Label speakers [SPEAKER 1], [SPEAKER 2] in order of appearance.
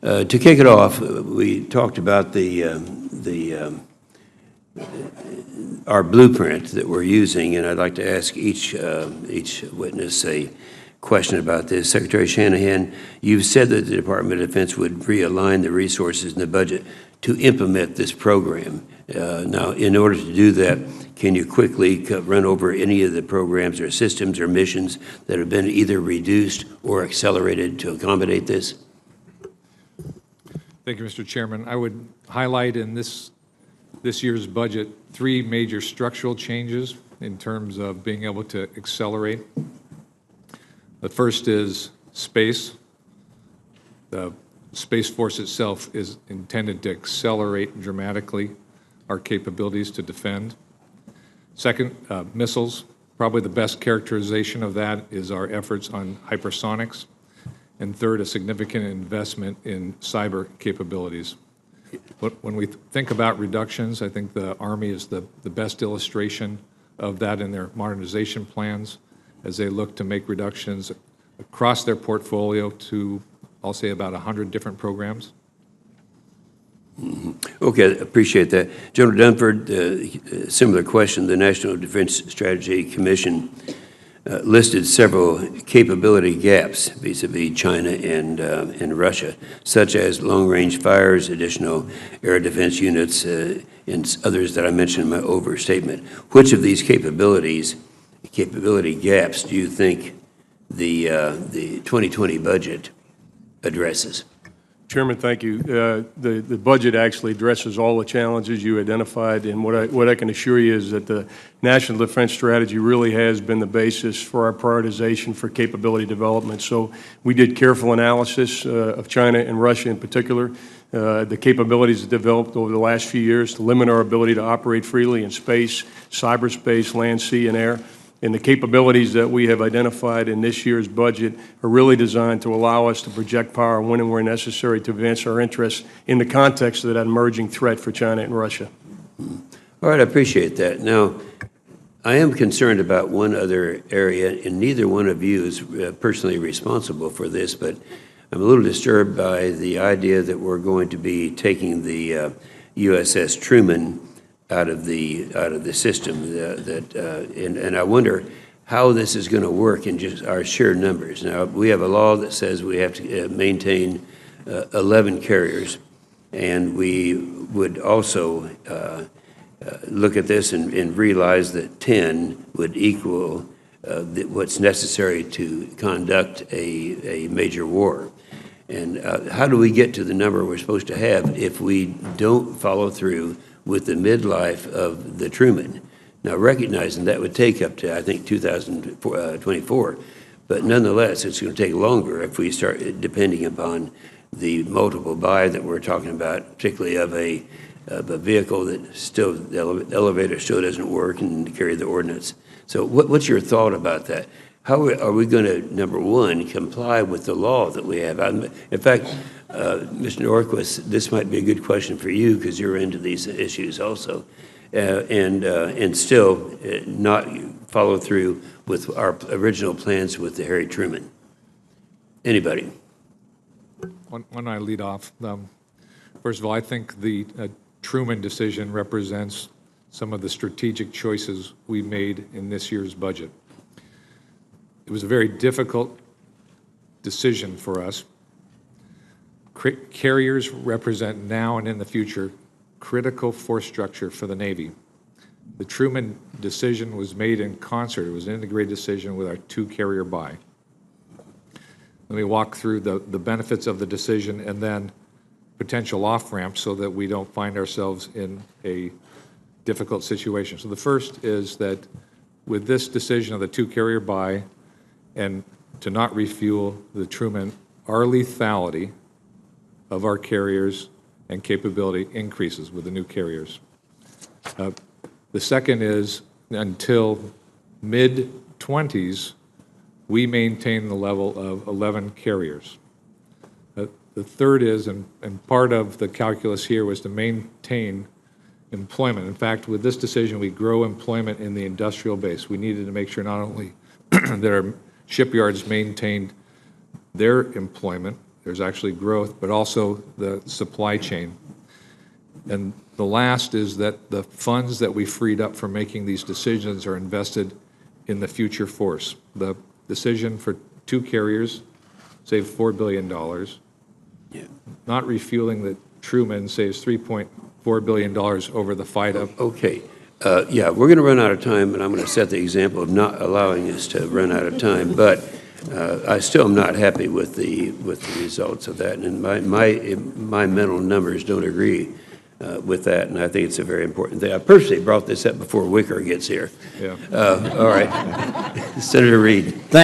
[SPEAKER 1] To kick it off, we talked about our blueprint that we're using, and I'd like to ask each witness a question about this. Secretary Shanahan, you've said that the Department of Defense would realign the resources in the budget to implement this program. Now, in order to do that, can you quickly run over any of the programs or systems or missions that have been either reduced or accelerated to accommodate this?
[SPEAKER 2] Thank you, Mr. Chairman. I would highlight in this year's budget 3 major structural changes in terms of being able to accelerate. The first is space. The Space Force itself is intended to accelerate dramatically our capabilities to defend. Second, missiles. Probably the best characterization of that is our efforts on hypersonics. And third, a significant investment in cyber capabilities. When we think about reductions, I think the Army is the best illustration of that in their modernization plans as they look to make reductions across their portfolio to, I'll say, about 100 different programs.
[SPEAKER 1] Okay, appreciate that. General Dunford, similar question. The National Defense Strategy Commission listed several capability gaps vis-a-vis China and Russia, such as long-range fires, additional air defense units, and others that I mentioned in my overstatement. Which of these capability gaps do you think the 2020 budget addresses?
[SPEAKER 3] Chairman, thank you. The budget actually addresses all the challenges you identified, and what I can assure you is that the National Defense Strategy really has been the basis for our prioritization for capability development. So we did careful analysis of China and Russia in particular, the capabilities developed over the last few years to limit our ability to operate freely in space, cyberspace, land, sea, and air. And the capabilities that we have identified in this year's budget are really designed to allow us to project power when and where necessary to advance our interests in the context of that emerging threat for China and Russia.
[SPEAKER 1] All right, I appreciate that. Now, I am concerned about one other area, and neither one of you is personally responsible for this, but I'm a little disturbed by the idea that we're going to be taking the USS Truman out of the system, and I wonder how this is going to work in just our sheer numbers. Now, we have a law that says we have to maintain 11 carriers, and we would also look at this and realize that 10 would equal what's necessary to conduct a major war. And how do we get to the number we're supposed to have if we don't follow through with the midlife of the Truman? Now, recognizing that would take up to, I think, 2024, but nonetheless, it's going to take longer if we start depending upon the multiple buy that we're talking about, particularly of a vehicle that still, the elevator still doesn't work and carry the ordnance. So what's your thought about that? How are we going to, number one, comply with the law that we have? In fact, Mr. Norquist, this might be a good question for you because you're into these issues also, and still not follow through with our original plans with the Harry Truman. Anybody?
[SPEAKER 2] Why don't I lead off? First of all, I think the Truman decision represents some of the strategic choices we made in this year's budget. It was a very difficult decision for us. Carriers represent now and in the future critical force structure for the Navy. The Truman decision was made in concert. It was an integrated decision with our 2-carrier buy. Let me walk through the benefits of the decision and then potential off-ramps so that we don't find ourselves in a difficult situation. So the first is that with this decision of the 2-carrier buy and to not refuel the Truman, our lethality of our carriers and capability increases with the new carriers. The second is until mid-20s, we maintain the level of 11 carriers. The third is, and part of the calculus here was to maintain employment. In fact, with this decision, we grow employment in the industrial base. We needed to make sure not only that our shipyards maintained their employment there's actually growth, but also the supply chain. And the last is that the funds that we freed up from making these decisions are invested in the future force. The decision for 2 carriers saved $4 billion.
[SPEAKER 1] Yeah.
[SPEAKER 2] Not refueling the Truman saves $3.4 billion over the fight up.
[SPEAKER 1] Okay. Yeah, we're going to run out of time, and I'm going to set the example of not allowing us to run out of time. But I still am not happy with the results of that, and my mental numbers don't agree with that, and I think it's a very important thing. I personally brought this up before Wicker gets here.
[SPEAKER 2] Yeah.
[SPEAKER 1] All right, Senator Reed.